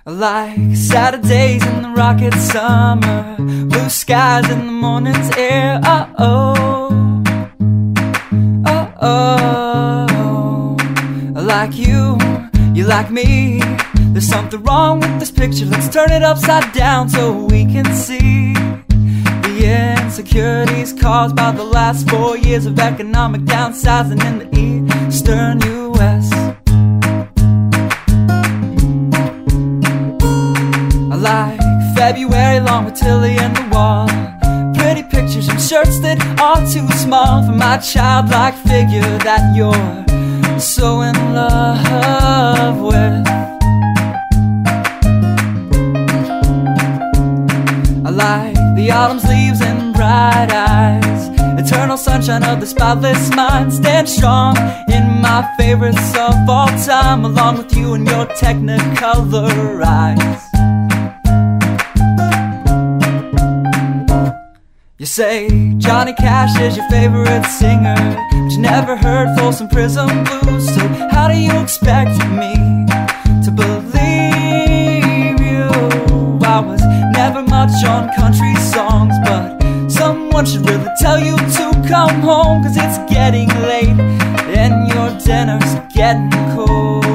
I like Saturdays in the rocket summer, blue skies in the morning's air. Oh, I like you, you like me. There's something wrong with this picture. Let's turn it upside down so we can see the insecurities caused by the last 4 years of economic downsizing in the eastern U.S. I like February long with Tilly and the wall, pretty pictures and shirts that are too small for my childlike figure that you're so in love with. I like the autumn's leaves and bright eyes, eternal sunshine of the spotless mind. Stand strong in my favorites of all time, along with you and your technicolor eyes. You say Johnny Cash is your favorite singer, but you never heard Folsom Prison Blues. So how do you expect me to believe you? I was never much on country songs, but someone should really tell you to come home, 'cause it's getting late and your dinner's getting cold.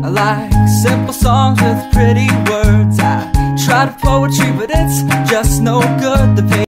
I like simple songs with pretty words. I try to poetry, but it's just no good. The